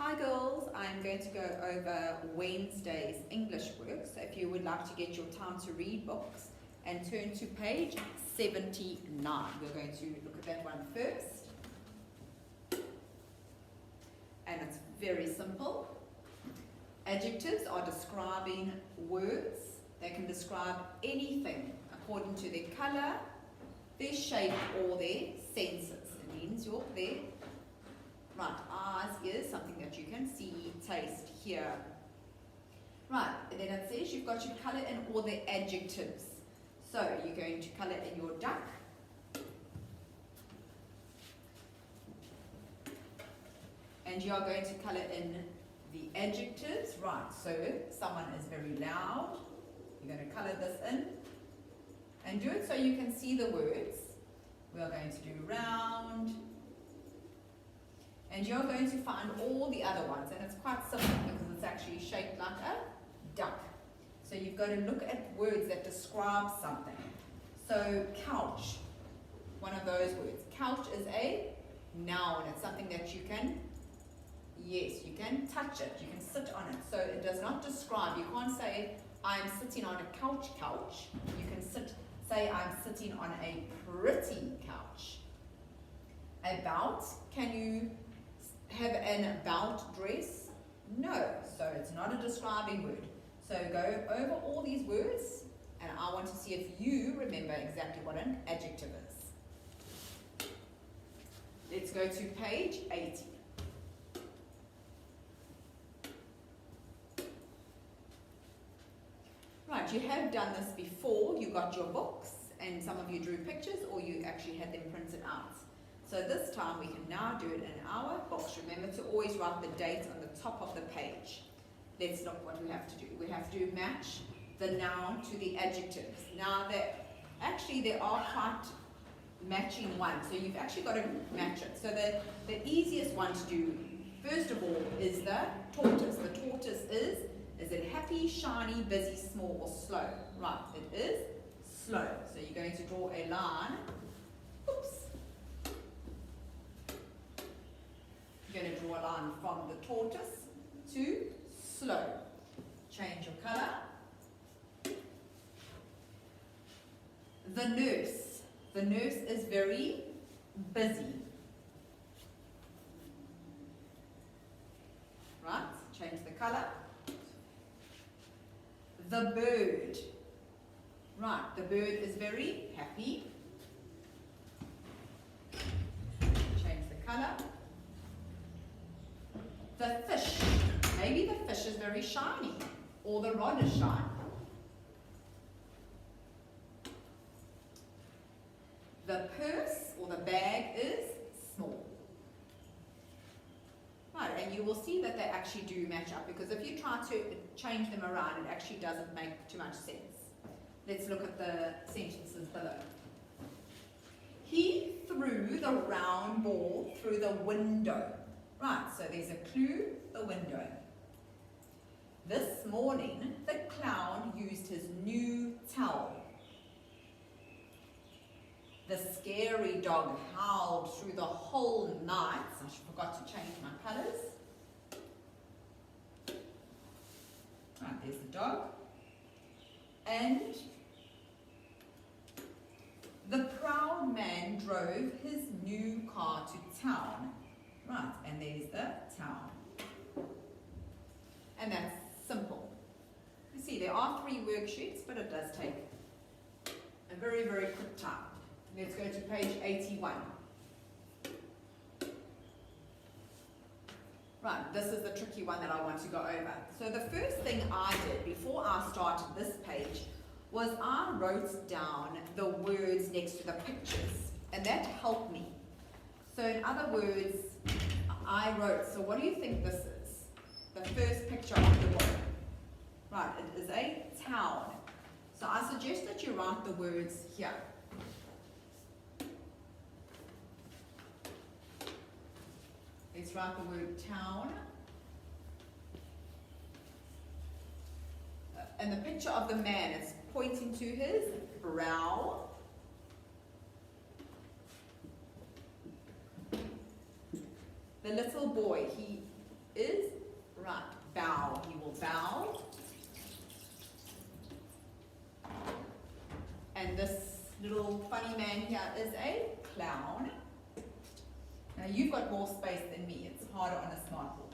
Hi girls, I'm going to go over Wednesday's English work. So if you would like to get your Time to Read books and turn to page 79. We're going to look at that one first. And it's very simple. Adjectives are describing words. They can describe anything according to their colour, their shape or their senses. It means you're there. Right, eyes, ears, something that you can see, taste, hear. Right, and then it says you've got to colour in all the adjectives. So you're going to colour in your duck. And you are going to colour in the adjectives. Right, so someone is very loud. You're going to colour this in. And do it so you can see the words. We are going to do round. And you're going to find all the other ones, and it's quite simple because it's actually shaped like a duck. So you've got to look at words that describe something. So couch, one of those words. Couch is a noun. It's something that you can, yes, you can touch it, you can sit on it. So it does not describe. You can't say, I'm sitting on a couch. You can say, I'm sitting on a pretty couch. About, can you have an about dress? No, so it's not a describing word. So go over all these words and I want to see if you remember exactly what an adjective is. Let's go to page 80. Right, you have done this before. You got your books and some of you drew pictures or you actually had them printed out. So this time we can now do it in our books. Remember to always write the date on the top of the page. Let's look what we have to do. We have to match the noun to the adjectives. Now there are quite matching ones, so you've actually got to match it. So the easiest one to do, first of all, is the tortoise. The tortoise is it happy, shiny, busy, small, or slow? Right, it is slow. So you're going to draw a line. Oops. You're going to draw a line from the tortoise to slow. Change your colour. The nurse. The nurse is very busy. Right, change the colour. The bird. Right, the bird is very happy. Change the colour. The fish, maybe the fish is very shiny, or the rod is shiny. The purse, or the bag, is small. Right, and you will see that they actually do match up, because if you try to change them around, it actually doesn't make too much sense. Let's look at the sentences below. He threw the round ball through the window. Right, so there's a clue, the window. This morning, the clown used his new towel. The scary dog howled through the whole night. I forgot to change my colours. Right, there's the dog. And the proud man drove his new car to town. Right, and there's the town. And that's simple. You see, there are 3 worksheets, but it does take a very, very quick time. Let's go to page 81. Right, this is the tricky one that I want to go over. So the first thing I did before I started this page was I wrote down the words next to the pictures, and that helped me. So in other words, I wrote, so what do you think this is? The first picture of the book. Right, it is a town. So I suggest that you write the words here. Let's write the word town. And the picture of the man is pointing to his brow. The little boy, he is, right, bow. He will bow. And this little funny man here is a clown. Now you've got more space than me. It's harder on a smartboard.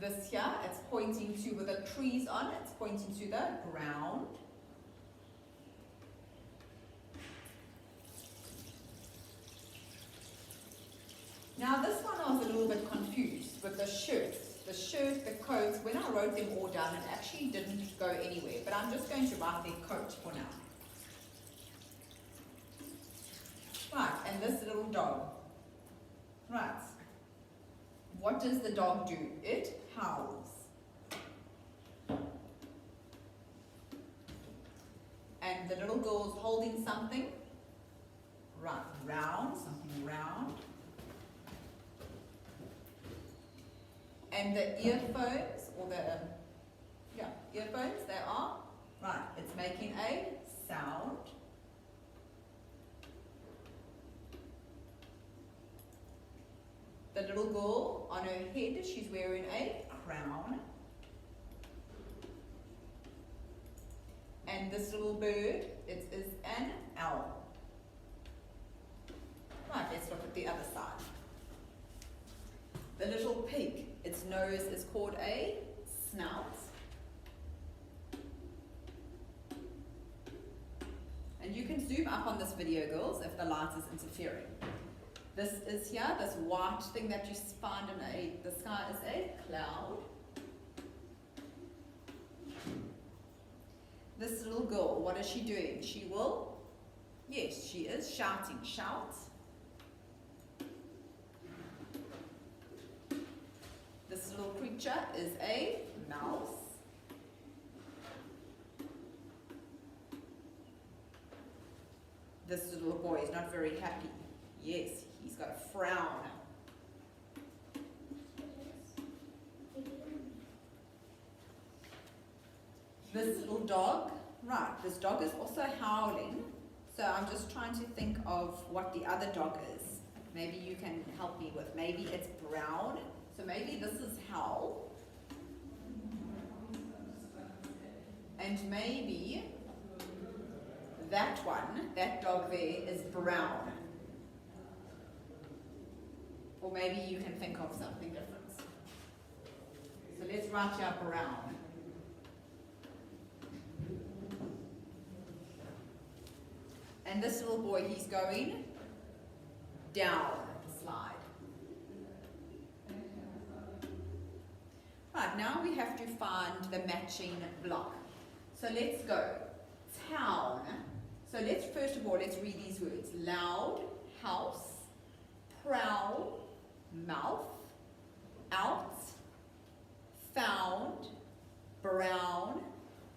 This here, it's pointing to, with the trees on, it's pointing to the ground. Now this one I was a little bit confused with the shirts. The shirt, the coat, when I wrote them all down, it actually didn't go anywhere. But I'm just going to write their coat for now. Right, and this little dog. Right. What does the dog do? It howls. And the little girl's holding something. Right, round, something round. And the earphones, or the, earphones, they are, right, it's making a sound. The little girl, on her head, she's wearing a crown. And this little bird, it is an owl. Right, let's look at the other side. The little pig, its nose is called a snout. And you can zoom up on this video, girls, if the light is interfering. This is here, this white thing that you find in the sky is a cloud. This little girl, what is she doing? She will, yes, she is shouting, shout. This little creature is a mouse. This little boy is not very happy. Yes, he's got a frown. This little dog, right, this dog is also howling. So I'm just trying to think of what the other dog is. Maybe you can help me with, maybe it's brown. So maybe this is howl. And maybe that one, that dog there is brown. Or maybe you can think of something different. So let's write here brown. And this little boy, he's going down the slide. Right, now we have to find the matching block. So let's go. Town. So let's first of all, let's read these words. Loud, house, prowl, mouth, out, found, brown,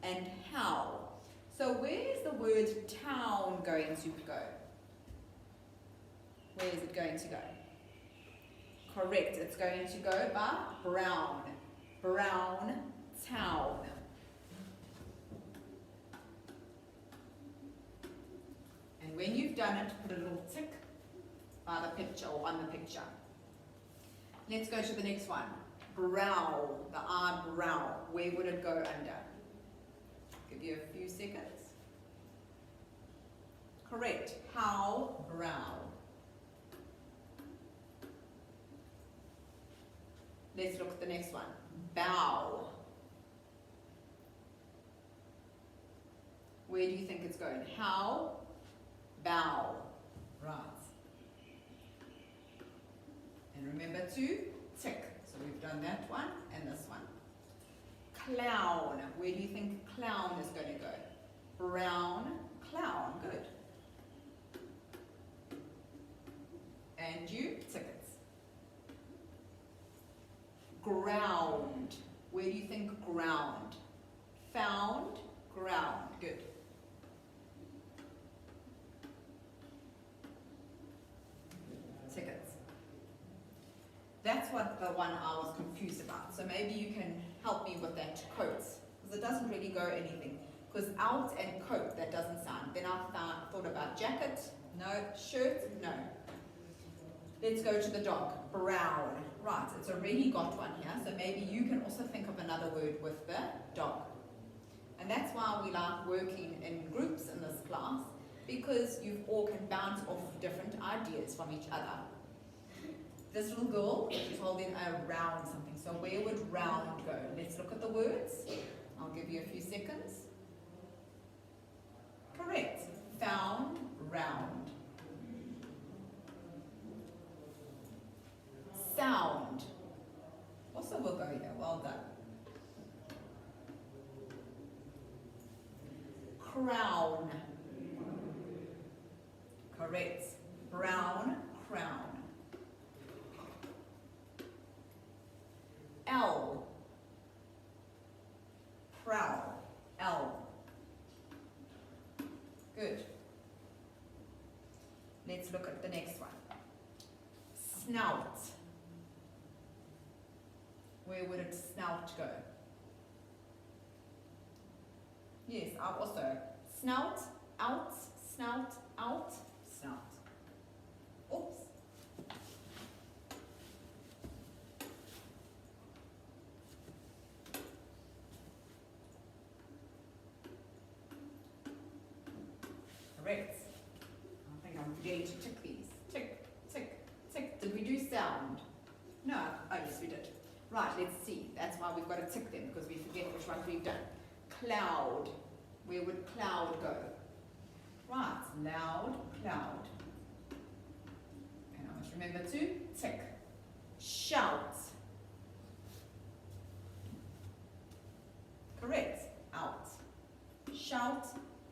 and howl. So where is the word town going to go? Where is it going to go? Correct, it's going to go by brown. Brown town. And when you've done it, put a little tick by the picture or on the picture. Let's go to the next one. Brow, the eyebrow. Where would it go under? Give you a few seconds. Correct. How brow. Let's look at the next one. Bow. Where do you think it's going? How? Bow. Right. And remember to tick. So we've done that one and this one. Clown. Where do you think clown is going to go? Brown. Clown. Good. And you tick it. Ground. Where do you think ground? Found. Ground. Good. Tickets. That's what the one I was confused about. So maybe you can help me with that coat. Because it doesn't really go anything. Because out and coat, that doesn't sound. Then I thought about jacket. No. Shirt. No. Let's go to the dog. Brown. Right, it's already got one here, so maybe you can also think of another word with the dog. And that's why we like working in groups in this class, because you all can bounce off different ideas from each other. This little girl is holding a round something, so where would round go? Let's look at the words. I'll give you a few seconds. Correct. Found, round. Sound. Also will go here. Well done. Crown. Correct. Brown, crown. L. Prowl. L. Good. Let's look at the next one. Snout. Where would its snout go? Yes, also. Snout, out, snout, out, snout. Oops. Correct. I think I'm forgetting to tick these. Tick, tick, tick. Did we do sound? No. Oh, yes, we did. Right, let's see. That's why we've got to tick them, because we forget which ones we've done. Cloud. Where would cloud go? Right, loud, cloud. And I must remember to tick. Shout. Correct. Out. Shout,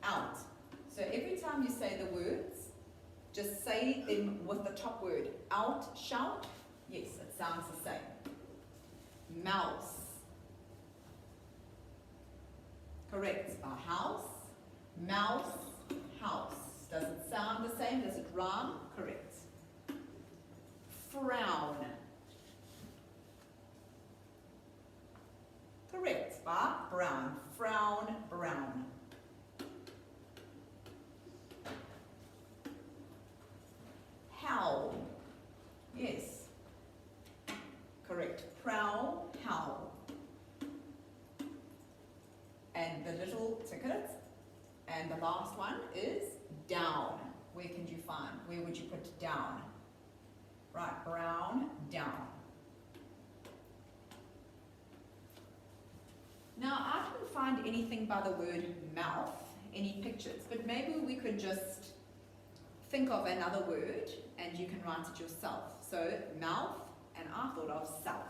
out. So every time you say the words, just say them with the top word. Out, shout. Yes, it sounds the same. Mouse. Correct. A house. Mouse, house. Does it sound the same? Does it rhyme? Correct. Frown. Correct. Brown. Frown, brown. Howl. Yes. Correct. Prowl, howl. And the little ticket. And the last one is down. Where can you find? Where would you put down? Right, brown, down. Now, I didn't find anything by the word mouth, any pictures, but maybe we could just think of another word and you can write it yourself. So, mouth, and I thought of self.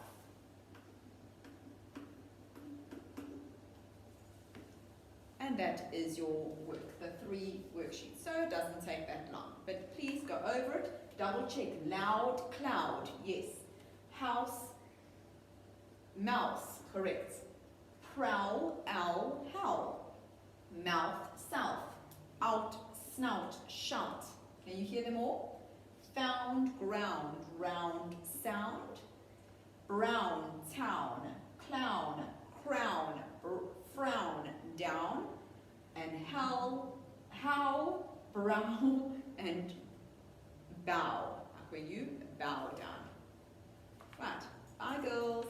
And that is your work, the 3 worksheets. So it doesn't take that long. But please go over it, double check. Loud, cloud, yes. House, mouse, correct. Prowl, owl, howl. Mouth, south. Out, snout, shout. Can you hear them all? Found, ground, round, sound. Brown, town. Clown, crown, frown, down. And howl, brow, and bow. Like when you bow down. Right. Bye, girls.